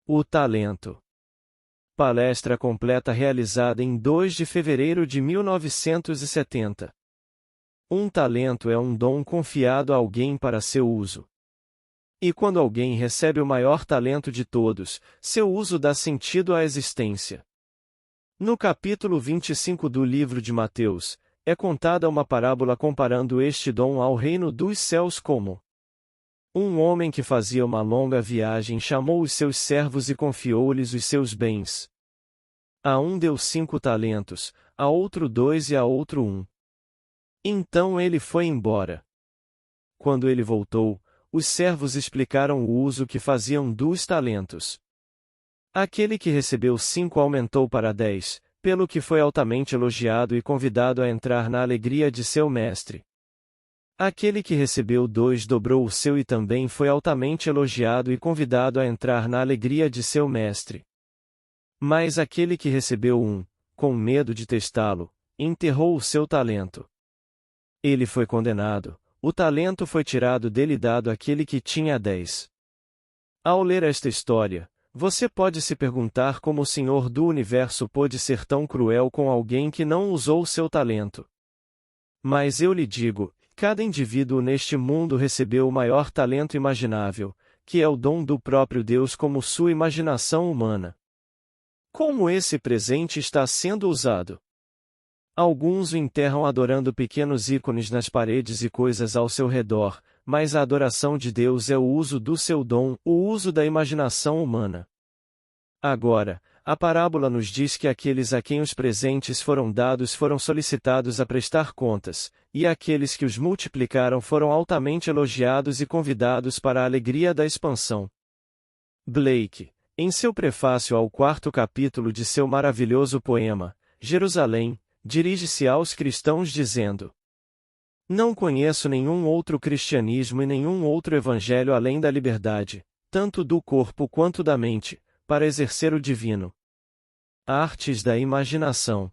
O talento. Palestra completa realizada em 2 de fevereiro de 1970. Um talento é um dom confiado a alguém para seu uso. E quando alguém recebe o maior talento de todos, seu uso dá sentido à existência. No capítulo 25 do livro de Mateus, é contada uma parábola comparando este dom ao reino dos céus como: um homem que fazia uma longa viagem chamou os seus servos e confiou-lhes os seus bens. A um deu 5 talentos, a outro 2 e a outro 1. Então ele foi embora. Quando ele voltou, os servos explicaram o uso que faziam dos talentos. Aquele que recebeu 5 aumentou para 10, pelo que foi altamente elogiado e convidado a entrar na alegria de seu mestre. Aquele que recebeu 2 dobrou o seu e também foi altamente elogiado e convidado a entrar na alegria de seu mestre. Mas aquele que recebeu 1, com medo de testá-lo, enterrou o seu talento. Ele foi condenado, o talento foi tirado dele e dado àquele que tinha 10. Ao ler esta história, você pode se perguntar como o Senhor do Universo pôde ser tão cruel com alguém que não usou seu talento. Mas eu lhe digo, cada indivíduo neste mundo recebeu o maior talento imaginável, que é o dom do próprio Deus como sua imaginação humana. Como esse presente está sendo usado? Alguns o enterram adorando pequenos ícones nas paredes e coisas ao seu redor, mas a adoração de Deus é o uso do seu dom, o uso da imaginação humana. Agora, a parábola nos diz que aqueles a quem os presentes foram dados foram solicitados a prestar contas, e aqueles que os multiplicaram foram altamente elogiados e convidados para a alegria da expansão. Blake, em seu prefácio ao 4º capítulo de seu maravilhoso poema, Jerusalém, dirige-se aos cristãos dizendo: não conheço nenhum outro cristianismo e nenhum outro evangelho além da liberdade, tanto do corpo quanto da mente, para exercer o divino. Artes da imaginação.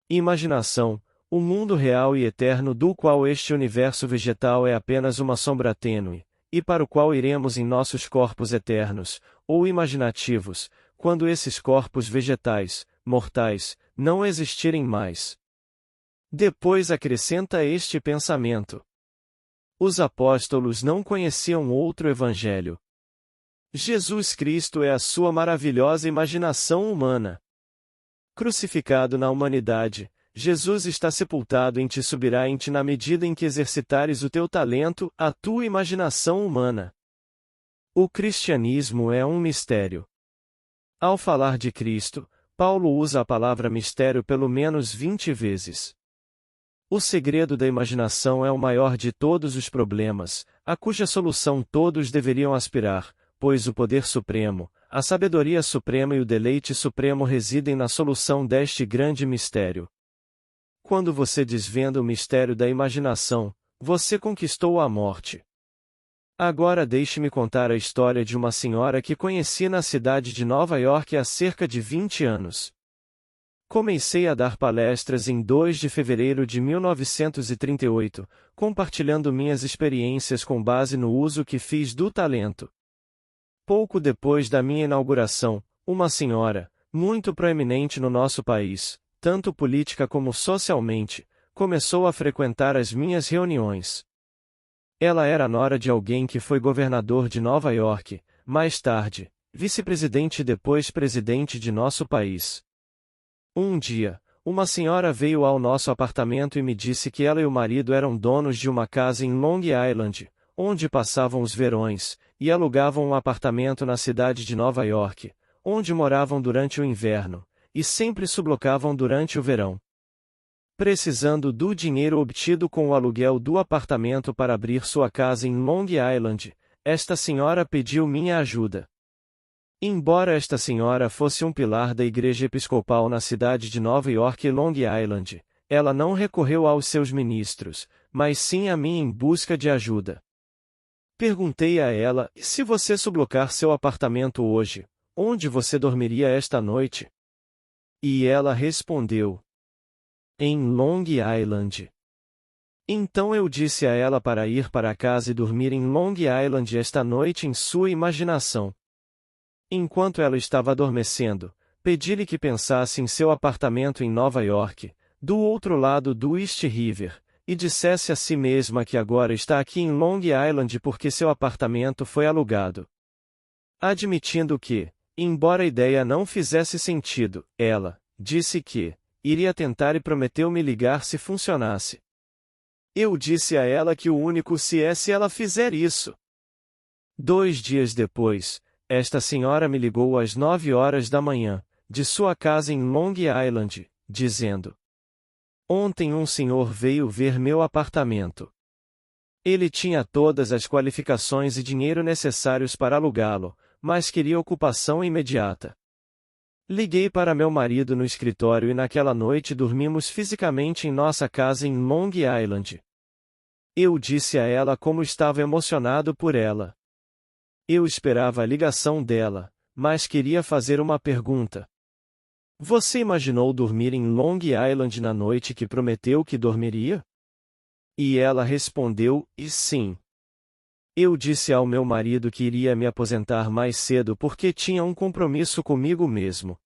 Imaginação, o mundo real e eterno do qual este universo vegetal é apenas uma sombra tênue, e para o qual iremos em nossos corpos eternos, ou imaginativos, quando esses corpos vegetais, mortais, não existirem mais. Depois acrescenta este pensamento: os apóstolos não conheciam outro evangelho. Jesus Cristo é a sua maravilhosa imaginação humana. Crucificado na humanidade, Jesus está sepultado em ti, subirá em ti na medida em que exercitares o teu talento, a tua imaginação humana. O cristianismo é um mistério. Ao falar de Cristo, Paulo usa a palavra mistério pelo menos 20 vezes. O segredo da imaginação é o maior de todos os problemas, a cuja solução todos deveriam aspirar, pois o poder supremo, a sabedoria suprema e o deleite supremo residem na solução deste grande mistério. Quando você desvenda o mistério da imaginação, você conquistou a morte. Agora deixe-me contar a história de uma senhora que conheci na cidade de Nova York há cerca de 20 anos. Comecei a dar palestras em 2 de fevereiro de 1938, compartilhando minhas experiências com base no uso que fiz do talento. Pouco depois da minha inauguração, uma senhora, muito proeminente no nosso país, tanto política como socialmente, começou a frequentar as minhas reuniões. Ela era nora de alguém que foi governador de Nova York, mais tarde, vice-presidente e depois presidente de nosso país. Um dia, uma senhora veio ao nosso apartamento e me disse que ela e o marido eram donos de uma casa em Long Island, onde passavam os verões, e alugavam um apartamento na cidade de Nova York, onde moravam durante o inverno, e sempre sublocavam durante o verão. Precisando do dinheiro obtido com o aluguel do apartamento para abrir sua casa em Long Island, esta senhora pediu minha ajuda. Embora esta senhora fosse um pilar da Igreja Episcopal na cidade de Nova York e Long Island, ela não recorreu aos seus ministros, mas sim a mim em busca de ajuda. Perguntei a ela: se você sublocar seu apartamento hoje, onde você dormiria esta noite? E ela respondeu: em Long Island. Então eu disse a ela para ir para casa e dormir em Long Island esta noite em sua imaginação. Enquanto ela estava adormecendo, pedi-lhe que pensasse em seu apartamento em Nova York, do outro lado do East River, e dissesse a si mesma que agora está aqui em Long Island porque seu apartamento foi alugado. Admitindo que, embora a ideia não fizesse sentido, ela disse que iria tentar e prometeu me ligar se funcionasse. Eu disse a ela que o único se é se ela fizer isso. 2 dias depois, esta senhora me ligou às 9 horas da manhã, de sua casa em Long Island, dizendo: ontem um senhor veio ver meu apartamento. Ele tinha todas as qualificações e dinheiro necessários para alugá-lo, mas queria ocupação imediata. Liguei para meu marido no escritório e naquela noite dormimos fisicamente em nossa casa em Long Island. Eu disse a ela como estava emocionado por ela. Eu esperava a ligação dela, mas queria fazer uma pergunta. Você imaginou dormir em Long Island na noite que prometeu que dormiria? E ela respondeu, e sim. Eu disse ao meu marido que iria me aposentar mais cedo porque tinha um compromisso comigo mesmo.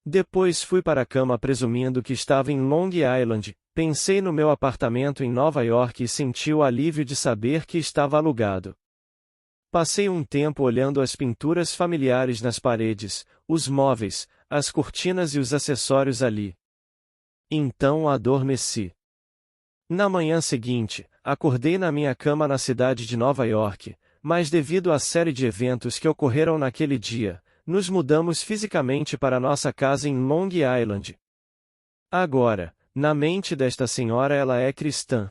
Depois fui para a cama presumindo que estava em Long Island, pensei no meu apartamento em Nova York e senti o alívio de saber que estava alugado. Passei um tempo olhando as pinturas familiares nas paredes, os móveis, as cortinas e os acessórios ali. Então adormeci. Na manhã seguinte, acordei na minha cama na cidade de Nova York, mas devido à série de eventos que ocorreram naquele dia, nos mudamos fisicamente para nossa casa em Long Island. Agora, na mente desta senhora ela é cristã.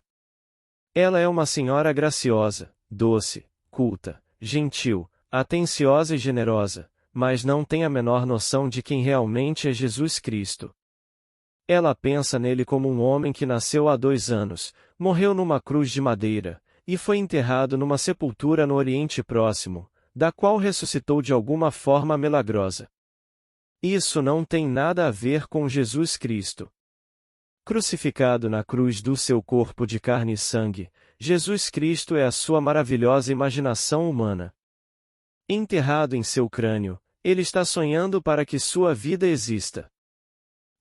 Ela é uma senhora graciosa, doce, culta, gentil, atenciosa e generosa, mas não tem a menor noção de quem realmente é Jesus Cristo. Ela pensa nele como um homem que nasceu há 2 anos, morreu numa cruz de madeira, e foi enterrado numa sepultura no Oriente Próximo, da qual ressuscitou de alguma forma milagrosa. Isso não tem nada a ver com Jesus Cristo. Crucificado na cruz do seu corpo de carne e sangue, Jesus Cristo é a sua maravilhosa imaginação humana. Enterrado em seu crânio, ele está sonhando para que sua vida exista.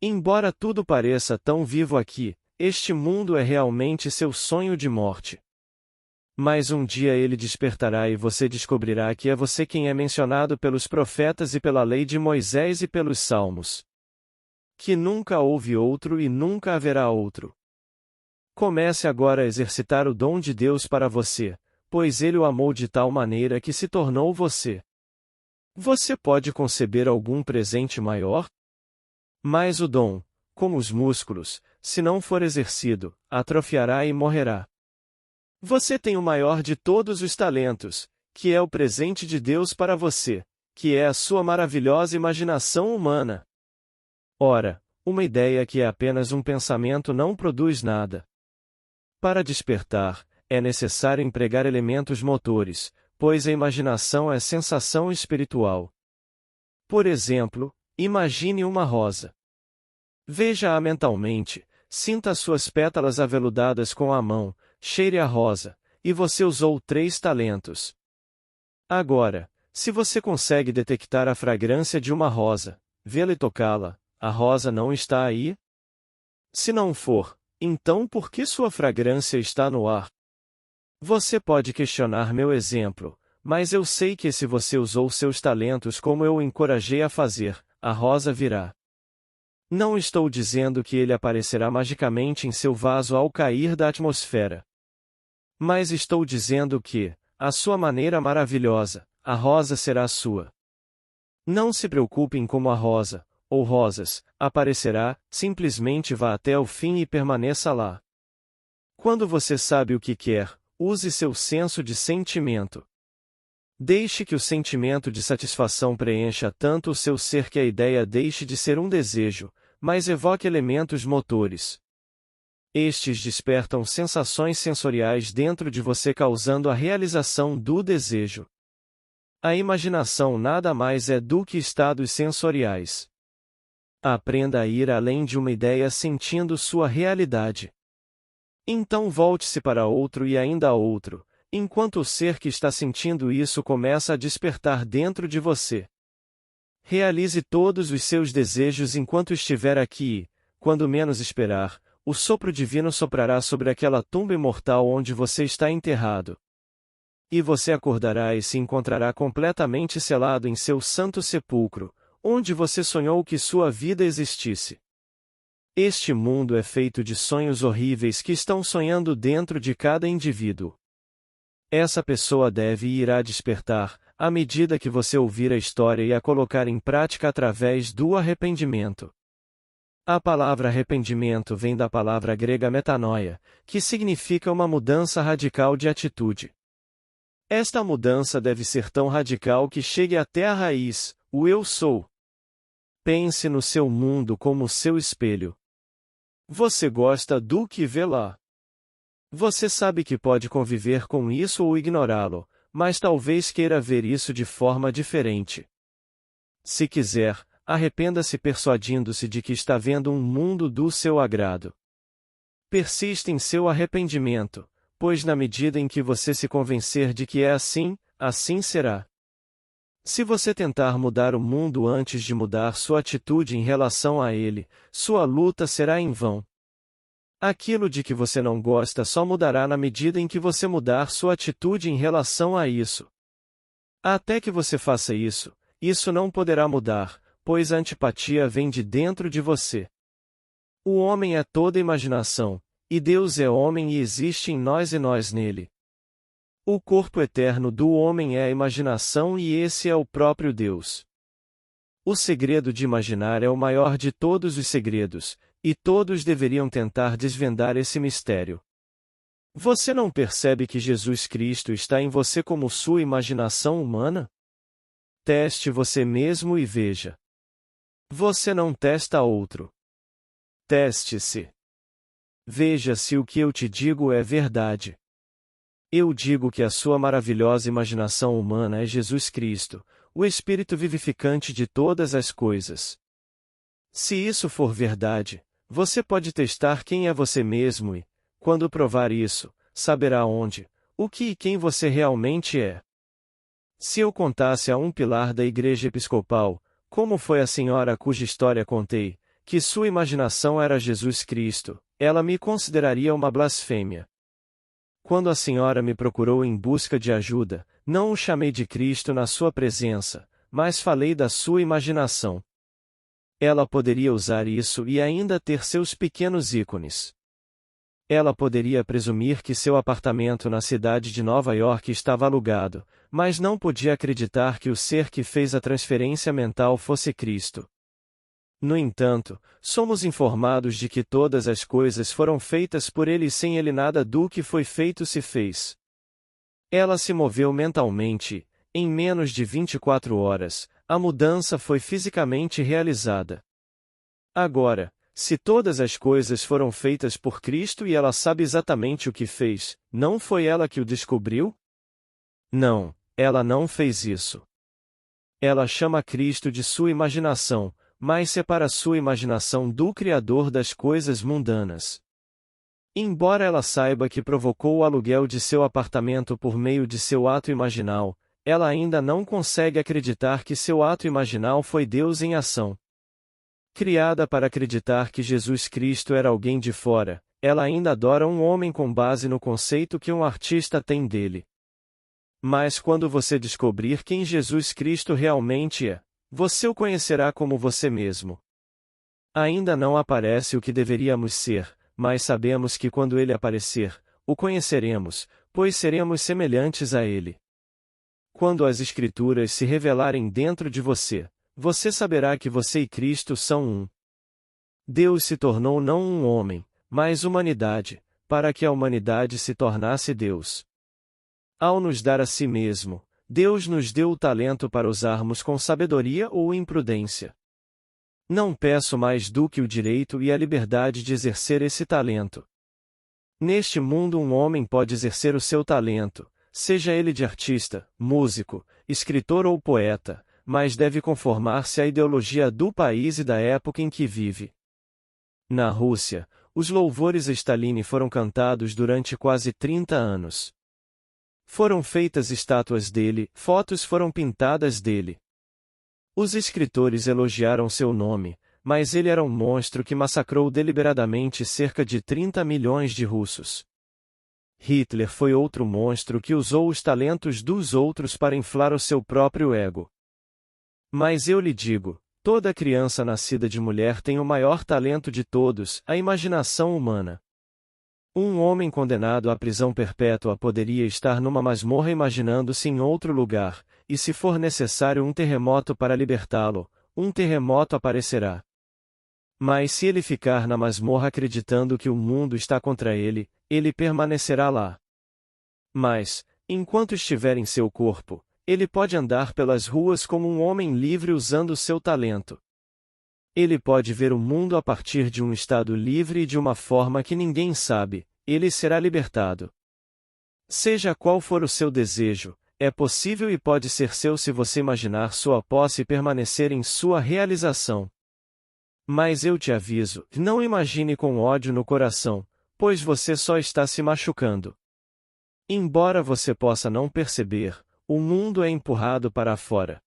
Embora tudo pareça tão vivo aqui, este mundo é realmente seu sonho de morte. Mas um dia ele despertará e você descobrirá que é você quem é mencionado pelos profetas e pela lei de Moisés e pelos salmos. Que nunca houve outro e nunca haverá outro. Comece agora a exercitar o dom de Deus para você, pois ele o amou de tal maneira que se tornou você. Você pode conceber algum presente maior? Mas o dom, como os músculos, se não for exercido, atrofiará e morrerá. Você tem o maior de todos os talentos, que é o presente de Deus para você, que é a sua maravilhosa imaginação humana. Ora, uma ideia que é apenas um pensamento não produz nada. Para despertar, é necessário empregar elementos motores, pois a imaginação é sensação espiritual. Por exemplo, imagine uma rosa. Veja-a mentalmente, sinta suas pétalas aveludadas com a mão, cheire a rosa, e você usou 3 talentos. Agora, se você consegue detectar a fragrância de uma rosa, vê-la e tocá-la, a rosa não está aí? Se não for, então por que sua fragrância está no ar? Você pode questionar meu exemplo, mas eu sei que se você usou seus talentos como eu o encorajei a fazer, a rosa virá. Não estou dizendo que ele aparecerá magicamente em seu vaso ao cair da atmosfera. Mas estou dizendo que, à sua maneira maravilhosa, a rosa será sua. Não se preocupe em como a rosa, ou rosas, aparecerá, simplesmente vá até o fim e permaneça lá. Quando você sabe o que quer, use seu senso de sentimento. Deixe que o sentimento de satisfação preencha tanto o seu ser que a ideia deixe de ser um desejo, mas evoque elementos motores. Estes despertam sensações sensoriais dentro de você causando a realização do desejo. A imaginação nada mais é do que estados sensoriais. Aprenda a ir além de uma ideia sentindo sua realidade. Então volte-se para outro e ainda outro, enquanto o ser que está sentindo isso começa a despertar dentro de você. Realize todos os seus desejos enquanto estiver aqui e, quando menos esperar, o sopro divino soprará sobre aquela tumba imortal onde você está enterrado. E você acordará e se encontrará completamente selado em seu santo sepulcro, onde você sonhou que sua vida existisse. Este mundo é feito de sonhos horríveis que estão sonhando dentro de cada indivíduo. Essa pessoa deve e irá despertar, à medida que você ouvir a história e a colocar em prática através do arrependimento. A palavra arrependimento vem da palavra grega metanoia, que significa uma mudança radical de atitude. Esta mudança deve ser tão radical que chegue até a raiz, o eu sou. Pense no seu mundo como seu espelho. Você gosta do que vê lá. Você sabe que pode conviver com isso ou ignorá-lo, mas talvez queira ver isso de forma diferente. Se quiser, arrependa-se persuadindo-se de que está vendo um mundo do seu agrado. Persista em seu arrependimento, pois na medida em que você se convencer de que é assim, assim será. Se você tentar mudar o mundo antes de mudar sua atitude em relação a ele, sua luta será em vão. Aquilo de que você não gosta só mudará na medida em que você mudar sua atitude em relação a isso. Até que você faça isso, isso não poderá mudar, pois a antipatia vem de dentro de você. O homem é toda imaginação, e Deus é homem e existe em nós e nós nele. O corpo eterno do homem é a imaginação e esse é o próprio Deus. O segredo de imaginar é o maior de todos os segredos, e todos deveriam tentar desvendar esse mistério. Você não percebe que Jesus Cristo está em você como sua imaginação humana? Teste você mesmo e veja. Você não testa outro. Teste-se. Veja se o que eu te digo é verdade. Eu digo que a sua maravilhosa imaginação humana é Jesus Cristo, o Espírito vivificante de todas as coisas. Se isso for verdade, você pode testar quem é você mesmo e, quando provar isso, saberá onde, o que e quem você realmente é. Se eu contasse a um pilar da Igreja Episcopal, como foi a senhora cuja história contei, que sua imaginação era Jesus Cristo, ela me consideraria uma blasfêmia. Quando a senhora me procurou em busca de ajuda, não o chamei de Cristo na sua presença, mas falei da sua imaginação. Ela poderia usar isso e ainda ter seus pequenos ícones. Ela poderia presumir que seu apartamento na cidade de Nova York estava alugado, mas não podia acreditar que o ser que fez a transferência mental fosse Cristo. No entanto, somos informados de que todas as coisas foram feitas por ele e sem ele nada do que foi feito se fez. Ela se moveu mentalmente, em menos de 24 horas, a mudança foi fisicamente realizada. Agora, se todas as coisas foram feitas por Cristo e ela sabe exatamente o que fez, não foi ela que o descobriu? Não, ela não fez isso. Ela chama Cristo de sua imaginação, mas separa sua imaginação do Criador das coisas mundanas. Embora ela saiba que provocou o aluguel de seu apartamento por meio de seu ato imaginal, ela ainda não consegue acreditar que seu ato imaginal foi Deus em ação. Criada para acreditar que Jesus Cristo era alguém de fora, ela ainda adora um homem com base no conceito que um artista tem dele. Mas quando você descobrir quem Jesus Cristo realmente é, você o conhecerá como você mesmo. Ainda não aparece o que deveríamos ser, mas sabemos que quando ele aparecer, o conheceremos, pois seremos semelhantes a ele. Quando as Escrituras se revelarem dentro de você, você saberá que você e Cristo são um. Deus se tornou não um homem, mas humanidade, para que a humanidade se tornasse Deus. Ao nos dar a si mesmo, Deus nos deu o talento para usarmos com sabedoria ou imprudência. Não peço mais do que o direito e a liberdade de exercer esse talento. Neste mundo um homem pode exercer o seu talento, seja ele de artista, músico, escritor ou poeta, mas deve conformar-se à ideologia do país e da época em que vive. Na Rússia, os louvores a Stalin foram cantados durante quase 30 anos. Foram feitas estátuas dele, fotos foram pintadas dele. Os escritores elogiaram seu nome, mas ele era um monstro que massacrou deliberadamente cerca de 30 milhões de russos. Hitler foi outro monstro que usou os talentos dos outros para inflar o seu próprio ego. Mas eu lhe digo, toda criança nascida de mulher tem o maior talento de todos, a imaginação humana. Um homem condenado à prisão perpétua poderia estar numa masmorra imaginando-se em outro lugar, e se for necessário um terremoto para libertá-lo, um terremoto aparecerá. Mas se ele ficar na masmorra acreditando que o mundo está contra ele, ele permanecerá lá. Mas, enquanto estiver em seu corpo, ele pode andar pelas ruas como um homem livre usando seu talento. Ele pode ver o mundo a partir de um estado livre e de uma forma que ninguém sabe, ele será libertado. Seja qual for o seu desejo, é possível e pode ser seu se você imaginar sua posse e permanecer em sua realização. Mas eu te aviso, não imagine com ódio no coração, pois você só está se machucando. Embora você possa não perceber, o mundo é empurrado para fora.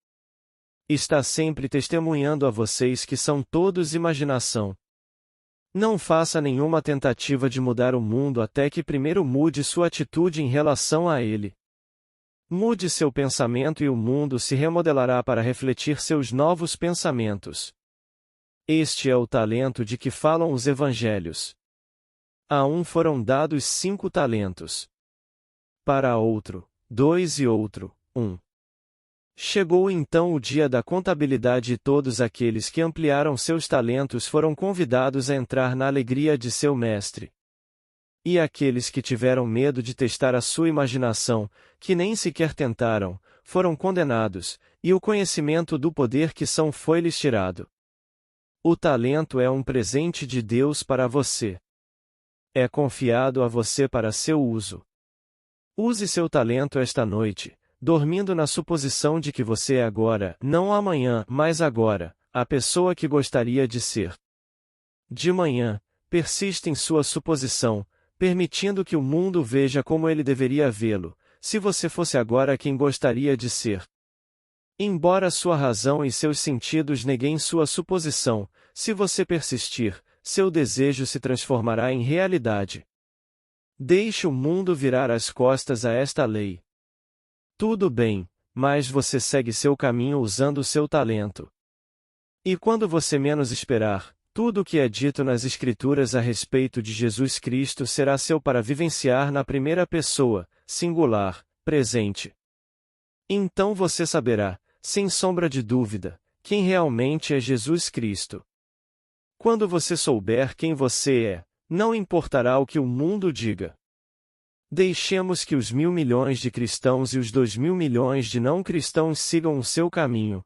Está sempre testemunhando a vocês que são todos imaginação. Não faça nenhuma tentativa de mudar o mundo até que primeiro mude sua atitude em relação a ele. Mude seu pensamento e o mundo se remodelará para refletir seus novos pensamentos. Este é o talento de que falam os evangelhos. A um foram dados 5 talentos. Para outro, 2 e outro, 1. Chegou então o dia da contabilidade e todos aqueles que ampliaram seus talentos foram convidados a entrar na alegria de seu mestre. E aqueles que tiveram medo de testar a sua imaginação, que nem sequer tentaram, foram condenados, e o conhecimento do poder que são foi-lhes tirado. O talento é um presente de Deus para você. É confiado a você para seu uso. Use seu talento esta noite, dormindo na suposição de que você é agora, não amanhã, mas agora, a pessoa que gostaria de ser. De manhã, persista em sua suposição, permitindo que o mundo veja como ele deveria vê-lo, se você fosse agora quem gostaria de ser. Embora sua razão e seus sentidos neguem sua suposição, se você persistir, seu desejo se transformará em realidade. Deixe o mundo virar as costas a esta lei. Tudo bem, mas você segue seu caminho usando seu talento. E quando você menos esperar, tudo o que é dito nas Escrituras a respeito de Jesus Cristo será seu para vivenciar na primeira pessoa, singular, presente. Então você saberá, sem sombra de dúvida, quem realmente é Jesus Cristo. Quando você souber quem você é, não importará o que o mundo diga. Deixemos que os 1.000 milhões de cristãos e os 2.000 milhões de não cristãos sigam o seu caminho.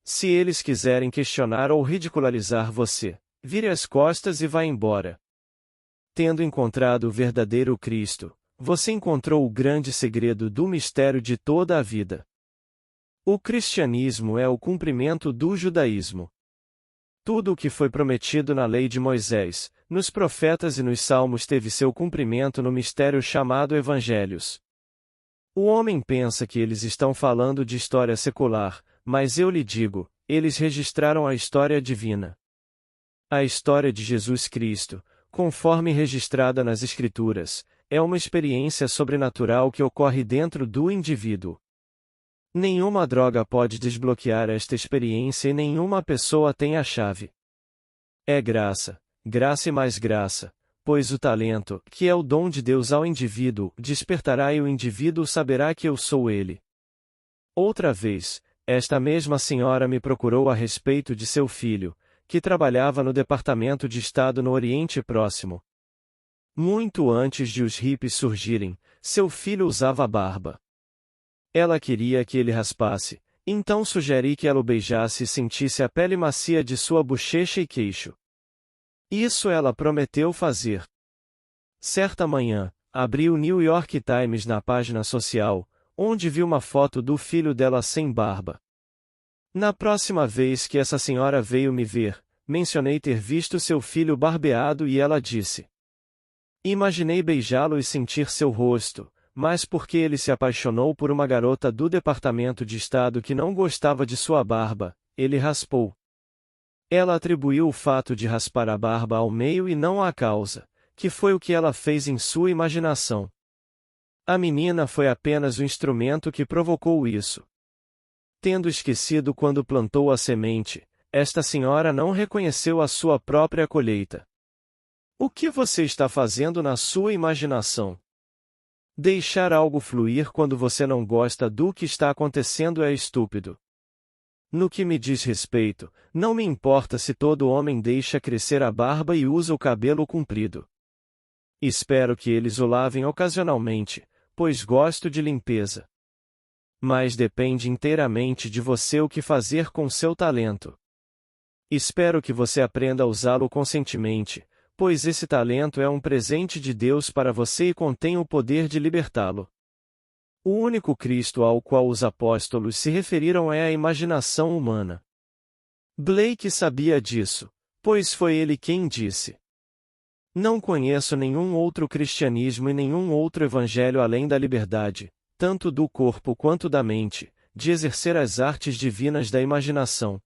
Se eles quiserem questionar ou ridicularizar você, vire as costas e vá embora. Tendo encontrado o verdadeiro Cristo, você encontrou o grande segredo do mistério de toda a vida. O cristianismo é o cumprimento do judaísmo. Tudo o que foi prometido na lei de Moisés, nos profetas e nos salmos teve seu cumprimento no mistério chamado Evangelhos. O homem pensa que eles estão falando de história secular, mas eu lhe digo, eles registraram a história divina. A história de Jesus Cristo, conforme registrada nas Escrituras, é uma experiência sobrenatural que ocorre dentro do indivíduo. Nenhuma droga pode desbloquear esta experiência e nenhuma pessoa tem a chave. É graça, graça e mais graça, pois o talento, que é o dom de Deus ao indivíduo, despertará e o indivíduo saberá que eu sou ele. Outra vez, esta mesma senhora me procurou a respeito de seu filho, que trabalhava no Departamento de Estado no Oriente Próximo. Muito antes de os hippies surgirem, seu filho usava barba. Ela queria que ele raspasse, então sugeri que ela o beijasse e sentisse a pele macia de sua bochecha e queixo. Isso ela prometeu fazer. Certa manhã, abri o New York Times na página social, onde vi uma foto do filho dela sem barba. Na próxima vez que essa senhora veio me ver, mencionei ter visto seu filho barbeado e ela disse: imaginei beijá-lo e sentir seu rosto, mas porque ele se apaixonou por uma garota do Departamento de Estado que não gostava de sua barba, ele raspou. Ela atribuiu o fato de raspar a barba ao meio e não à causa, que foi o que ela fez em sua imaginação. A menina foi apenas o instrumento que provocou isso. Tendo esquecido quando plantou a semente, esta senhora não reconheceu a sua própria colheita. O que você está fazendo na sua imaginação? Deixar algo fluir quando você não gosta do que está acontecendo é estúpido. No que me diz respeito, não me importa se todo homem deixa crescer a barba e usa o cabelo comprido. Espero que eles o lavem ocasionalmente, pois gosto de limpeza. Mas depende inteiramente de você o que fazer com seu talento. Espero que você aprenda a usá-lo conscientemente, pois esse talento é um presente de Deus para você e contém o poder de libertá-lo. O único Cristo ao qual os apóstolos se referiram é a imaginação humana. Blake sabia disso, pois foi ele quem disse: "Não conheço nenhum outro cristianismo e nenhum outro evangelho além da liberdade, tanto do corpo quanto da mente, de exercer as artes divinas da imaginação."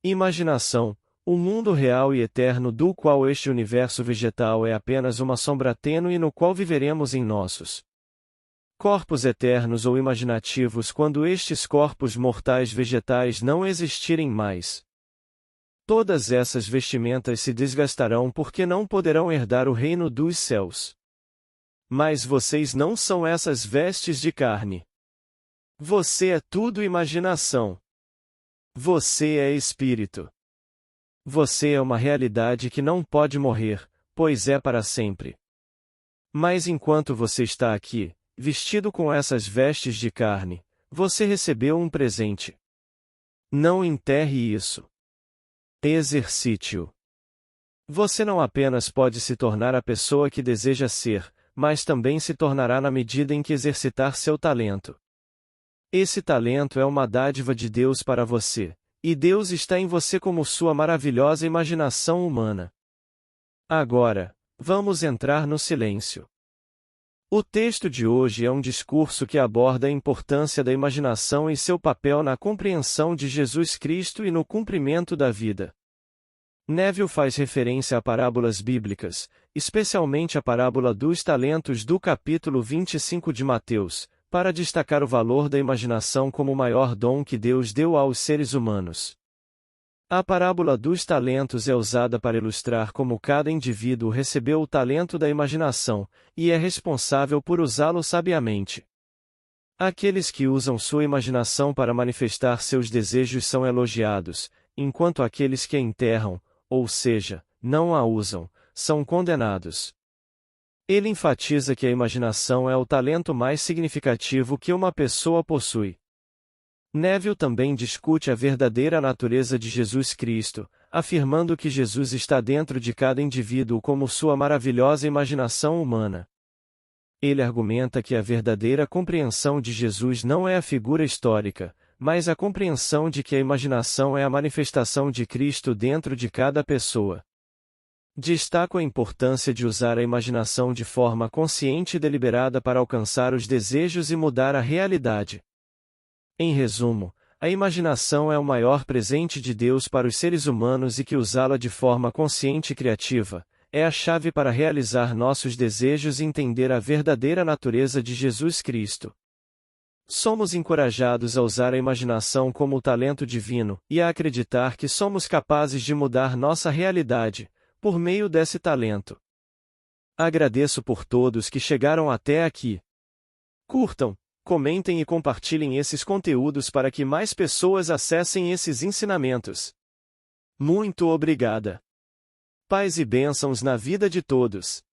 Imaginação, o mundo real e eterno do qual este universo vegetal é apenas uma sombra tênue no qual viveremos em nossos corpos eternos ou imaginativos quando estes corpos mortais vegetais não existirem mais. Todas essas vestimentas se desgastarão porque não poderão herdar o reino dos céus. Mas vocês não são essas vestes de carne. Você é tudo imaginação. Você é espírito. Você é uma realidade que não pode morrer, pois é para sempre. Mas enquanto você está aqui, vestido com essas vestes de carne, você recebeu um presente. Não enterre isso. Exercite-o. Você não apenas pode se tornar a pessoa que deseja ser, mas também se tornará na medida em que exercitar seu talento. Esse talento é uma dádiva de Deus para você, e Deus está em você como sua maravilhosa imaginação humana. Agora, vamos entrar no silêncio. O texto de hoje é um discurso que aborda a importância da imaginação e seu papel na compreensão de Jesus Cristo e no cumprimento da vida. Neville faz referência a parábolas bíblicas, especialmente a parábola dos talentos do capítulo 25 de Mateus, para destacar o valor da imaginação como o maior dom que Deus deu aos seres humanos. A parábola dos talentos é usada para ilustrar como cada indivíduo recebeu o talento da imaginação, e é responsável por usá-lo sabiamente. Aqueles que usam sua imaginação para manifestar seus desejos são elogiados, enquanto aqueles que a enterram, ou seja, não a usam, são condenados. Ele enfatiza que a imaginação é o talento mais significativo que uma pessoa possui. Neville também discute a verdadeira natureza de Jesus Cristo, afirmando que Jesus está dentro de cada indivíduo como sua maravilhosa imaginação humana. Ele argumenta que a verdadeira compreensão de Jesus não é a figura histórica, mas a compreensão de que a imaginação é a manifestação de Cristo dentro de cada pessoa. Destaco a importância de usar a imaginação de forma consciente e deliberada para alcançar os desejos e mudar a realidade. Em resumo, a imaginação é o maior presente de Deus para os seres humanos e que usá-la de forma consciente e criativa é a chave para realizar nossos desejos e entender a verdadeira natureza de Jesus Cristo. Somos encorajados a usar a imaginação como o talento divino e a acreditar que somos capazes de mudar nossa realidade por meio desse talento. Agradeço por todos que chegaram até aqui. Curtam, comentem e compartilhem esses conteúdos para que mais pessoas acessem esses ensinamentos. Muito obrigada. Paz e bênçãos na vida de todos.